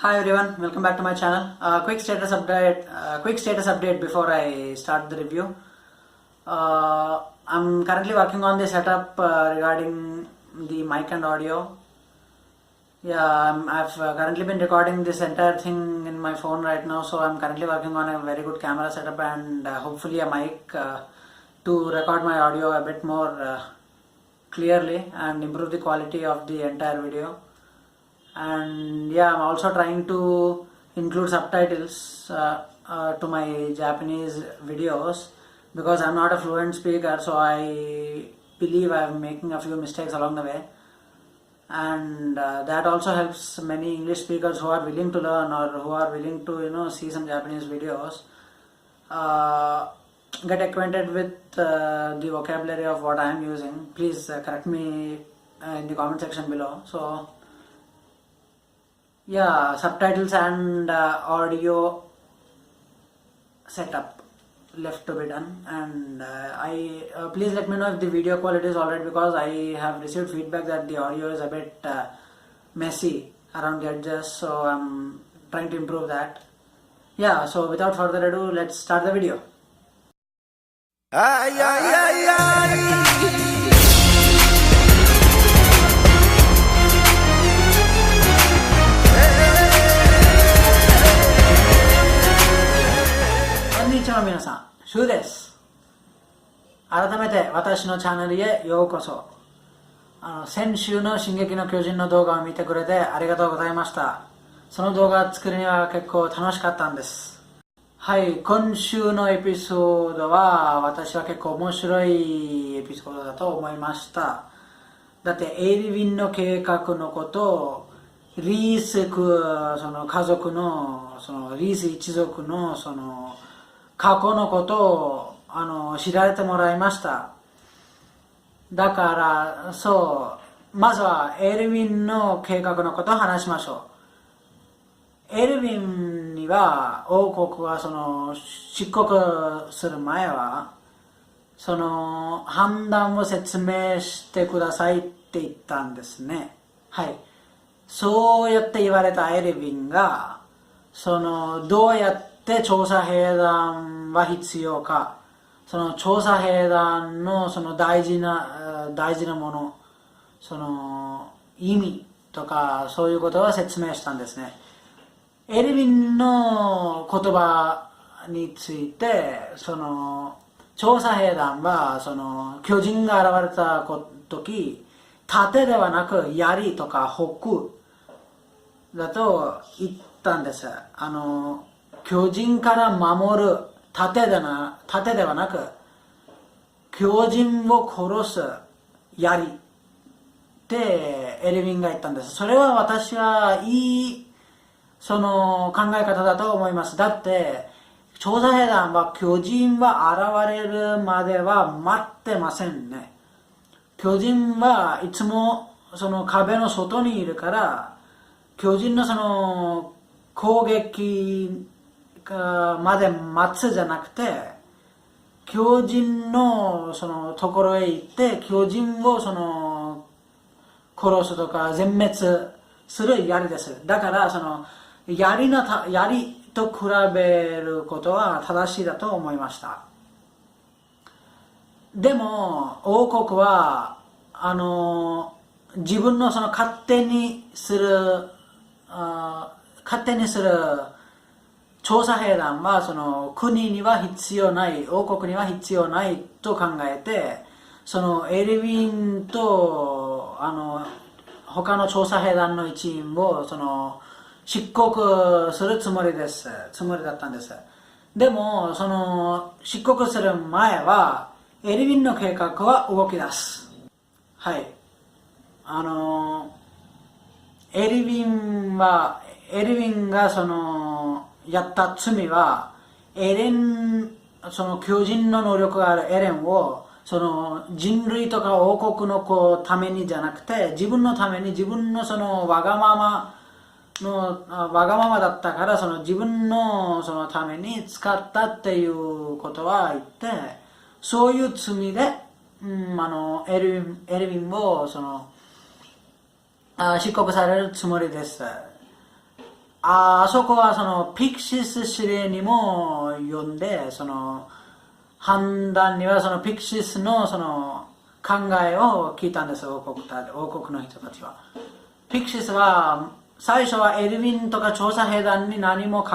Hi everyone, welcome back to my channel. Quick status update before I start the review. I'm currently working on the setup regarding the mic and audio. I've currently been recording this entire thing in my phone right now, so I'm currently working on a very good camera setup and hopefully a mic to record my audio a bit more clearly and improve the quality of the entire video. And I'm also trying to include subtitles to my Japanese videos because I'm not a fluent speaker, so I believe I'm making a few mistakes along the way, and that also helps many English speakers who are willing to learn or who are willing to see some Japanese videos get acquainted with the vocabulary of what I am using. Please correct me in the comment section below. So subtitles and audio setup left to be done, and please let me know if the video quality is alright, because I have received feedback that the audio is a bit messy around the edges, so I'm trying to improve that. So without further ado, let's start the video. Konnichiwa minasan, Shu desu. 改めて私のチャンネルへようこそ。先週の進撃の巨人の動画を見てくれてありがとうございました。その動画作るには結構楽しかったんです。今週のエピソードは私は結構面白いエピソードだと思いました。だってエイルウィンの計画のこと、リースその家族のリース一族の過去のことを知られてもらいました。だからまずはエルヴィンの計画のことを話しましょう。エルヴィンには王国は出国する前は判断を説明してくださいって言ったんですね。そうやって言われたエルヴィンがどうやって調査兵団は必要か、調査兵団の大事なもの、意味とかそういうことを説明したんですね。エルヴィンの言葉について調査兵団は巨人が現れた時、盾ではなく槍とか矛だと言ったんです。巨人から守る盾ではなく巨人を殺す槍ってエルヴィンが言ったんです。それは私はいい考え方だと思います。だって調査兵団は巨人は現れるまでは待ってませんね。巨人はいつも壁の外にいるから、巨人の攻撃まで待つじゃなくて、巨人のところへ行って巨人を殺すとか全滅する槍です。だから槍と比べることは正しいだと思いました。でも王国は自分の勝手にする調査兵団は国には必要ない、王国には必要ないと考えて、エルヴィンと他の調査兵団の一員を出国するつもりだったんです。でも出国する前はエルヴィンの計画は動き出す。エルヴィンがやった罪は巨人の能力があるエレンを人類とか王国のためにじゃなくて自分のために、自分のわがままだったから自分のために使ったっていうことは言って、そういう罪で、エルヴィンを出国されるつもりです。あそこはそのピクシス指令にも読んで、その判断にはそのピクシスのその考えを聞いたんです、王国の人たちは。ピクシスは最初はエルヴィンとか調査兵団に何も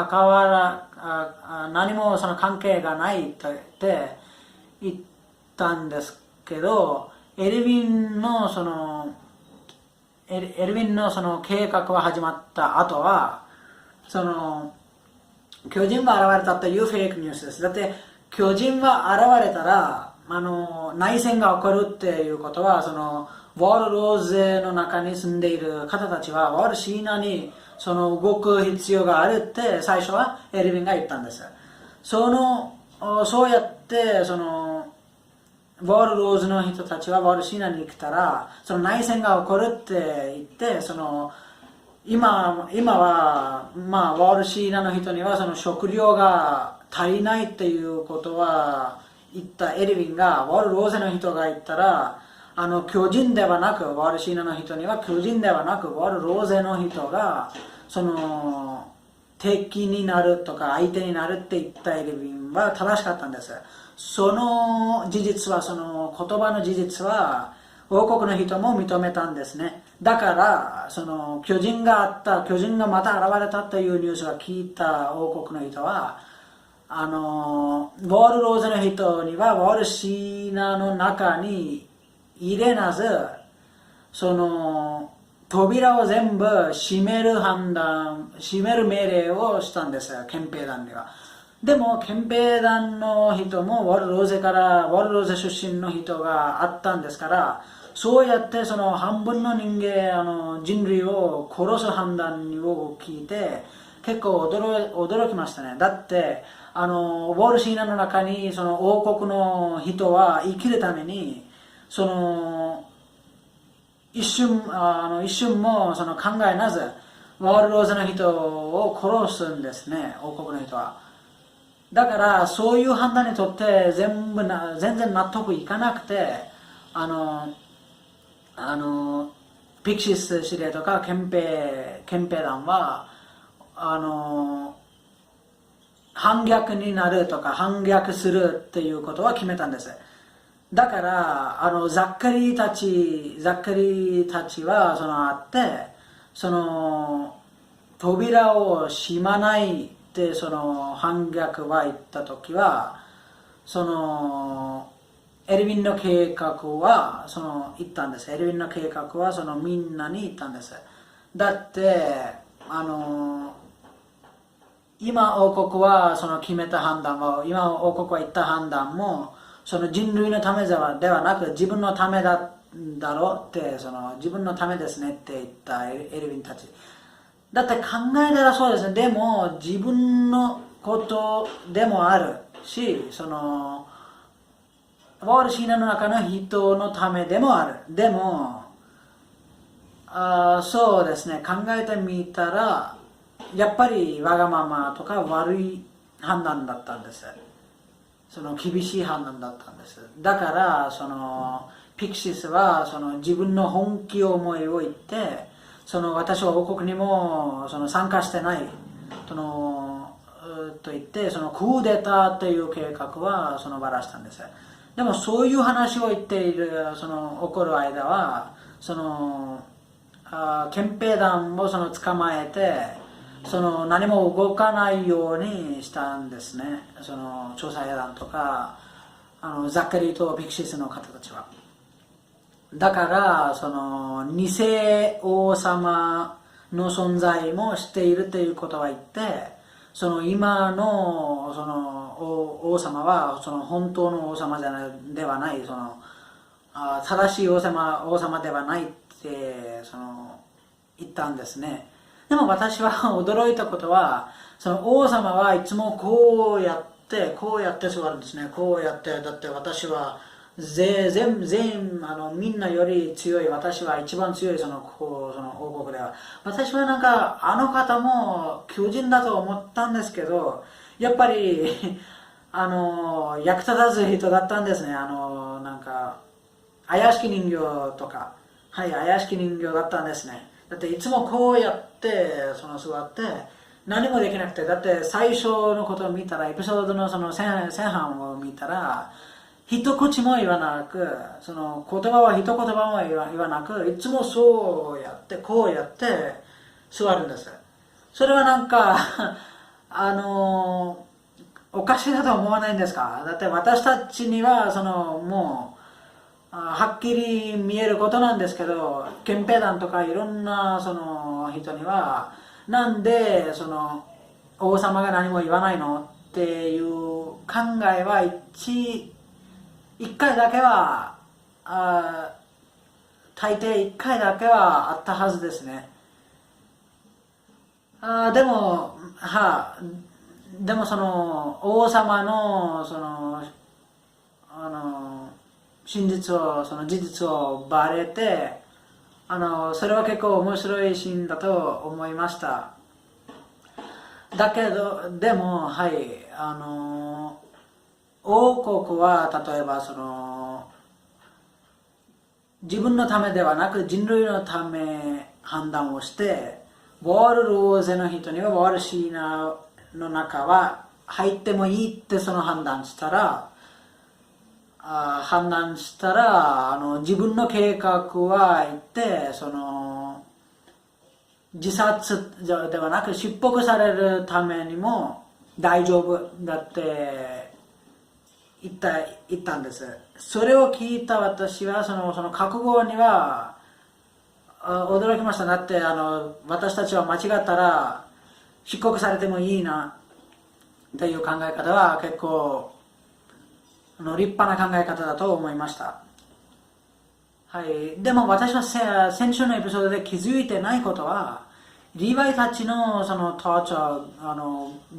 何もその関係がないって言ったんですけど、エルヴィンのその計画が始まった後は、その巨人が現れたというフェイクニュースです。だって巨人が現れたら内戦が起こるっていうことは、そのウォールローゼの中に住んでいる方たちはウォールシーナにその動く必要があるって最初はエルヴィンが言ったんです。そうやってそのウォールローズの人たちはウォールシーナに来たら、その内戦が起こるって言って、その今は、ウォールシーナの人にはその食料が足りないっていうことは言ったエルヴィンが、ウォールローゼの人が言ったら、巨人ではなく、ウォールシーナの人には巨人ではなく、ウォールローゼの人がその敵になるとか相手になるって言ったエルヴィンは正しかったんです。その事実は、その言葉の事実は王国の人も認めたんですね。だからその巨人がまた現れたというニュースが聞いた王国の人は、ウォールローゼの人にはウォールシーナの中に入れなず、その扉を全部閉める命令をしたんです、憲兵団には。でも憲兵団の人もウォールローゼ出身の人があったんですから、そうやってその半分の人類を殺す判断を聞いて結構驚きましたね。だってウォールシーナの中にその王国の人は生きるためにその一瞬もその考えなずウォールローゼの人を殺すんですね、王国の人は。だからそういう判断にとって全然納得いかなくて、ピクシス司令とか憲兵団は反逆になるとか反逆するっていうことは決めたんです。だからザッカリーたちはあってその扉を閉まないってその反逆は言った時は、そのエルヴィンの計画は言ったんです。エルヴィンの計画はみんなに言ったんです。だって今王国は決めた判断も、今王国は言った判断もその人類のためではなく自分のためだろうって、自分のためですねって言ったエルヴィンたち。だって考えたらそうですね。でも自分のことでもあるし、ウォールシーナの中の人のためでもある。でもそうですね、考えてみたらやっぱりわがままとか悪い判断だったんです。厳しい判断だったんです。だからピクシスは自分の本気思いを言って、私は王国にも参加してないと言ってクーデターという計画はばらしたんです。でもそういう話を言っている起こる間は憲兵団を捕まえて何も動かないようにしたんですね、調査兵団とかザッカリーとピクシスの方たちは。だから偽王様の存在も知っているということは言って、今の王様は本当の王様ではない、正しい王様ではないって言ったんですね。でも私は驚いたことは、王様はいつもこうやって座るんですね。こうやって、だって私はみんなより強い、私は一番強い王国では。私はあの方も巨人だと思ったんですけど、やっぱり役立たず人だったんですね。怪しき人形とか、怪しき人形だったんですね。だっていつもこうやって座って何もできなくて、だって最初のことを見たら、エピソードのその前半を見たら、一口も言わなく、その言葉は一言葉も言わなく、いつもそうやって、こうやって座るんです。それはなんかおかしいなと思わないんですか？だって私たちには、もう、はっきり見えることなんですけど、憲兵団とかいろんなその人には、なんでその王様が何も言わないのっていう考えは一回だけは大抵一回だけはあったはずですね。でもその王様のその真実をその事実をバレてそれは結構面白いシーンだと思いました。だけどでも王国は例えばその自分のためではなく人類のため判断をして、ウォール大勢の人にはウォールシーナの中は入ってもいいってその判断したら、自分の計画は言ってその自殺ではなく出国されるためにも大丈夫だって言ったんです。それを聞いた私はその覚悟には驚きました。だって私たちは間違ったら出国されてもいいなっていう考え方は結構立派な考え方だと思いました。はい、でも私は先週のエピソードで気づいてないことは、リヴァイたちのそのトーチャー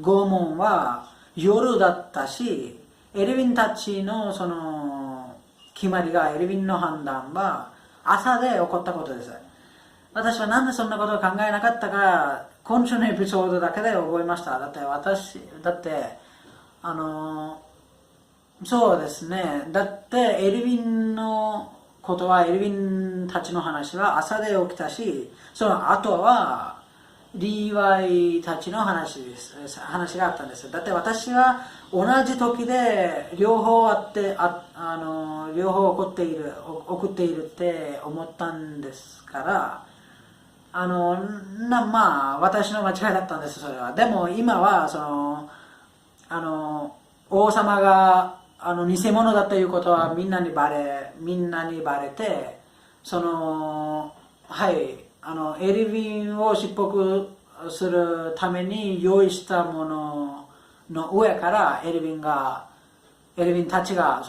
拷問は夜だったし、エルヴィンたちのその決まりが、エルヴィンの判断は朝で起こったことです。私はなんでそんなことを考えなかったか、今週のエピソードだけで覚えました。だってそうですね。だってエルヴィンのことは、エルヴィンたちの話は朝で起きたし、その後はリーワイたちの話があったんです。だって私は同じ時で両方あって両方送っているって思ったんですから、私の間違いだったんです。それは。でも今は王様が偽物だということはみんなにバレて、エルヴィンを出国するために用意したものの上からエルヴィンたちが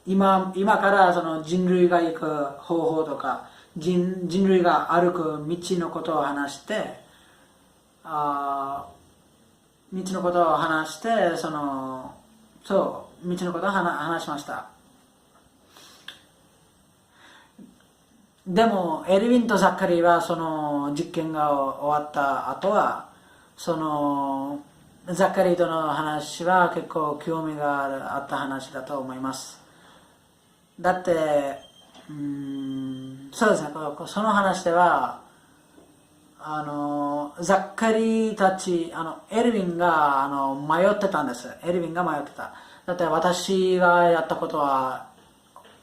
今から人類が行く方法とか人類が歩く道のことを話して、道のことを話しました。でもエルヴィンとザッカリーはその実験が終わった後はザッカリーとの話は結構興味があった話だと思います。だってそうですね、その話ではザッカリーたちエルヴィンが迷ってたんです。エルヴィンが迷ってた。だって私がやったことは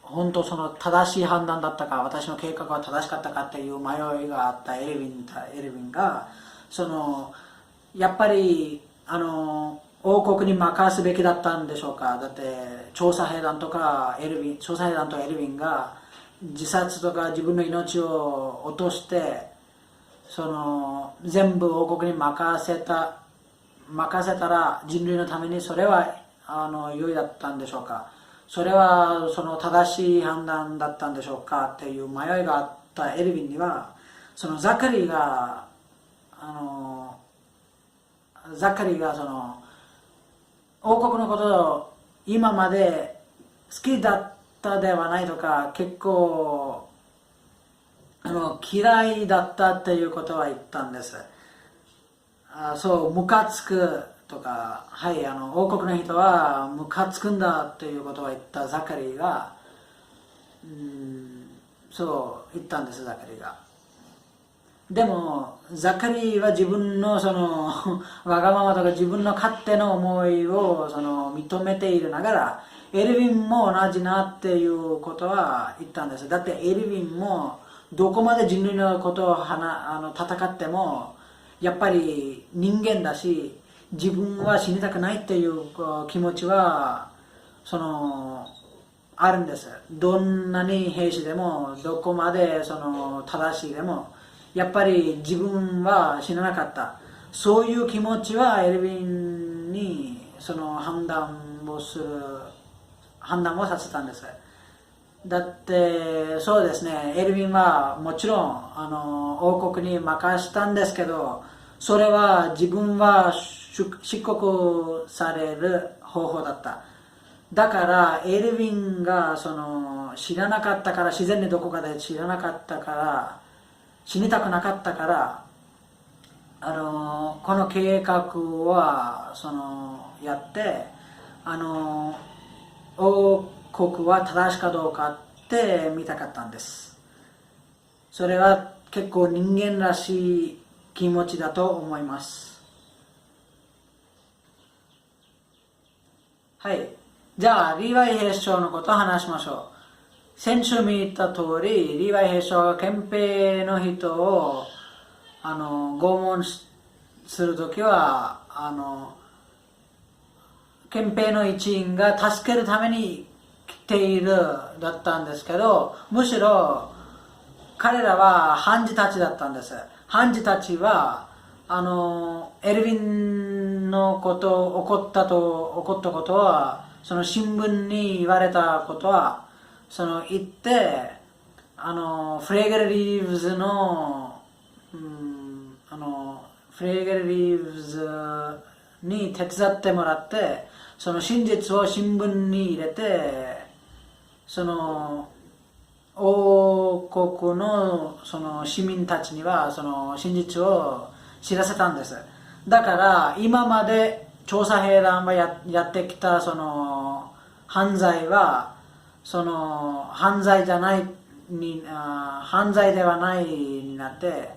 本当その正しい判断だったか、私の計画は正しかったかっていう迷いがあったエルヴィンがやっぱり王国に任すべきだったんでしょうか。だって調査兵団とエルヴィンが自殺とか自分の命を落として全部王国に任せたら人類のためにそれは良いだったんでしょうか。それは正しい判断だったんでしょうかっていう迷いがあったエルヴィンにはザカリーが王国のことを今まで好きだったではないとか結構嫌いだったっていうことは言ったんです。ムカつくとか、王国の人はムカつくんだっていうことを言ったザカリーがそう言ったんです。ザカリーがでもザカリーは自分のそのわがままとか自分の勝手の思いをその認めているながら、エルヴィンも同じなっていうことは言ったんです。だってエルヴィンもどこまで人類のことを戦ってもやっぱり人間だし、自分は死にたくないっていう気持ちはそのあるんです。どんなに兵士でもどこまでその正しいでもやっぱり自分は死ななかった、そういう気持ちはエルヴィンにその判断をさせたんです。だってそうですね、エルヴィンはもちろん王国に任したんですけど、それは自分は出国される方法だった。だからエルヴィンがその知らなかったから、自然にどこかで知らなかったから、死にたくなかったから、この計画はそのやって、王国は正しいかどうかって見たかったんです。それは結構人間らしい気持ちだと思います。はい。じゃあリヴァイ兵長のことを話しましょう。先週見た通り、リヴァイ兵長が憲兵の人を拷問するときは憲兵の一員が助けるために来ているだったんですけど、むしろ彼らは判事たちだったんです。判事たちはエルヴィンのこと起こったことは、その新聞に言われたことはその言って、フレーゲル・リーブズの、フレーゲル・リーブズに手伝ってもらって、その真実を新聞に入れて、その王国のその市民たちにはその真実を知らせたんです。だから今まで調査兵団がやってきたその犯罪はその犯罪ではないになって、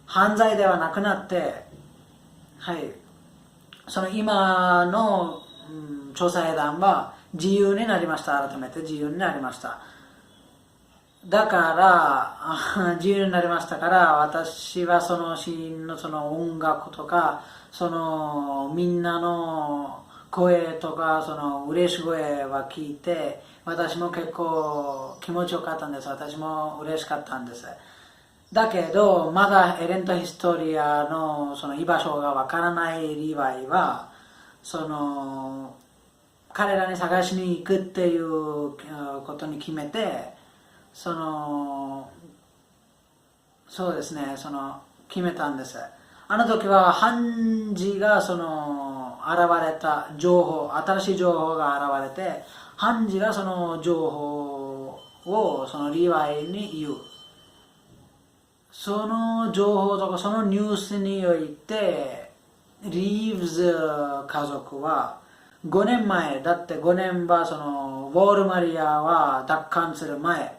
犯罪ではなくなって、はい、その今の、調査兵団は自由になりました。改めて自由になりました。だから自由になりましたから、私はそのシーンのその音楽とか、そのみんなの声とか、その嬉しい声は聞いて、私も結構気持ちよかったんです。私も嬉しかったんです。だけどまだエレントヒストリアのその居場所がわからないリヴァイは、その彼らに探しに行くっていうことに決めて、そうですね、決めたんです。あの時は判事が現れた情報、新しい情報が現れて、判事がその情報をそのリヴァイに言う。その情報とかそのニュースにおいて、リーブズ家族は5年前、だって5年はそのウォールマリアは奪還する前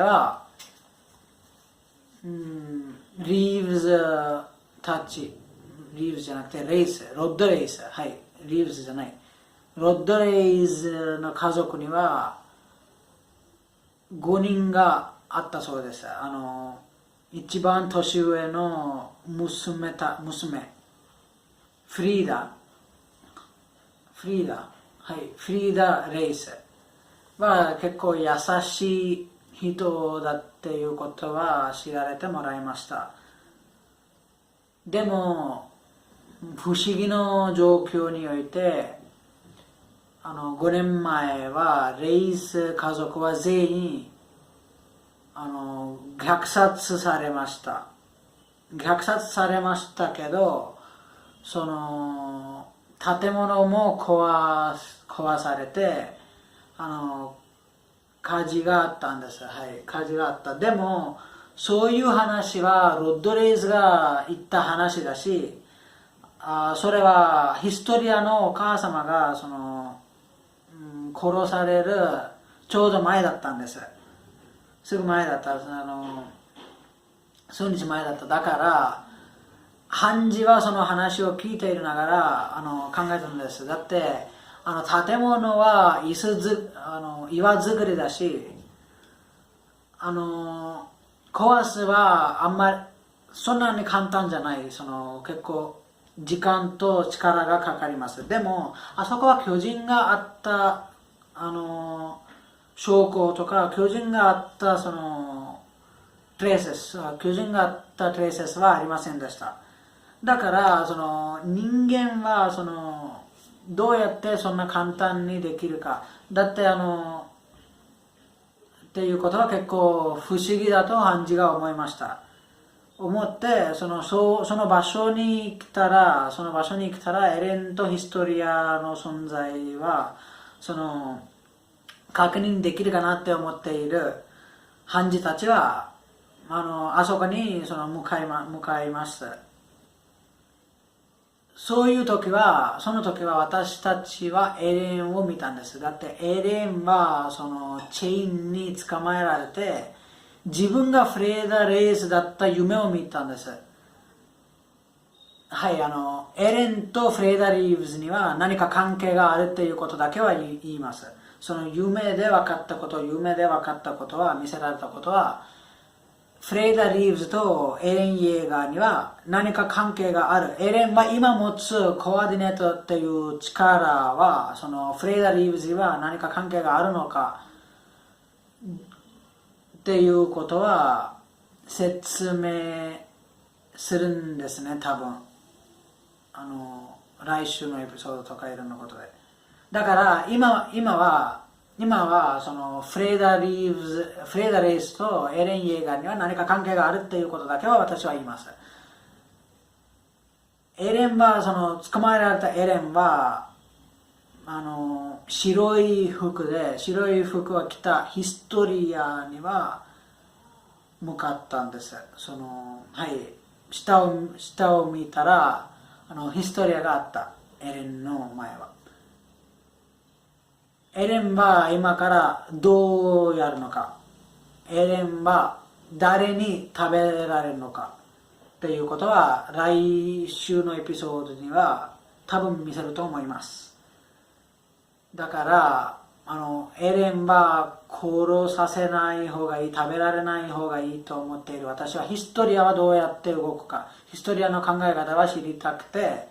は、リーブズたち、リーブズじゃなくてロッドレイス、はい、リーブズじゃない、ロッドレイズの家族には5人があったそうです。一番年上の娘、フリーダ、はい、フリーダ・レイスは結構優しい人だっていうことは知られてもらいました。でも不思議な状況において、5年前はレイス家族は全員虐殺されました。けど、その建物も壊されて、火事があったんです。はい、火事があった。でもそういう話はロッドレイズが言った話だし、それはヒストリアのお母様が殺されるちょうど前だったんです。すぐ前だった、数日前だった。だから判事はその話を聞いているながら考えたんです。だって建物は岩作りだし、壊すはあんまりそんなに簡単じゃない。結構時間と力がかかります。でもあそこは巨人があった証拠とか、巨人があったトレーセス、巨人があったトレーセスはありませんでした。だから人間はどうやってそんな簡単にできるか。だってっていうことは結構不思議だと判事が思いました。思ってその場所に来たらエレンとヒストリアの存在は確認できるかなって思っている判事たちはあそこに向かいました。その時は私たちはエレンを見たんです。だってエレンはチェーンに捕まえられて、自分がフレーダ・レイスだった夢を見たんです。はい、エレンとフレーダ・リーブズには何か関係があるっていうことだけは言います。夢で分かったことは、見せられたことは、フレーダ・リーブズとエレン・イェーガーには何か関係がある。エレンは今持つコアディネートっていう力は、フレーダ・リーブズには何か関係があるのかっていうことは説明するんですね、多分。来週のエピソードとかいろんなことで。だから今はフレーダ・レイスとエレン・イェーガーには何か関係があるっていうことだけは私は言います。エレンは捕まえられたエレンは白い服を着たヒストリアには向かったんです。はい、下を見たらヒストリアがあった。エレンの前は。エレンは今からどうやるのか、エレンは誰に食べられるのかっていうことは来週のエピソードには多分見せると思います。だからエレンは殺させない方がいい、食べられない方がいいと思っている。私はヒストリアはどうやって動くか、ヒストリアの考え方は知りたくて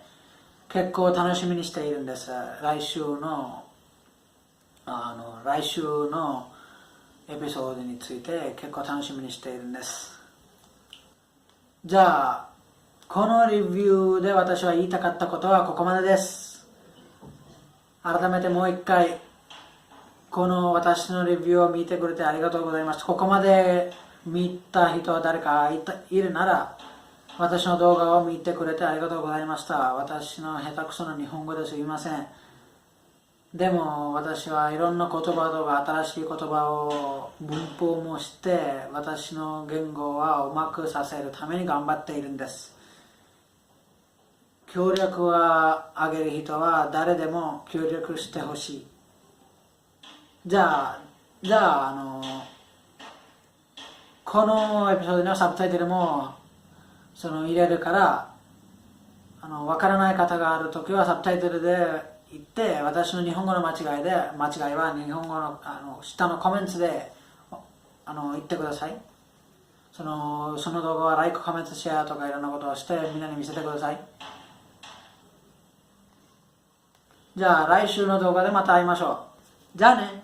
結構楽しみにしているんです。来週のエピソードについて結構楽しみにしているんです。じゃあこのレビューで私は言いたかったことはここまでです。改めてもう一回、この私のレビューを見てくれてありがとうございます。ここまで見た人は誰かいるなら、私の動画を見てくれてありがとうございました。私の下手くそな日本語ですいません。でも私はいろんな言葉とか新しい言葉を文法もして私の言語はうまくさせるために頑張っているんです。協力をあげる人は誰でも協力してほしい。じゃあこのエピソードにはサブタイトルも入れるからわからない方があるときはサブタイトルで言って私の日本語の間違いは日本語の下のコメントで言ってください。その動画はライクコメントシェアとかいろんなことをしてみんなに見せてください。じゃあ来週の動画でまた会いましょう。じゃあね。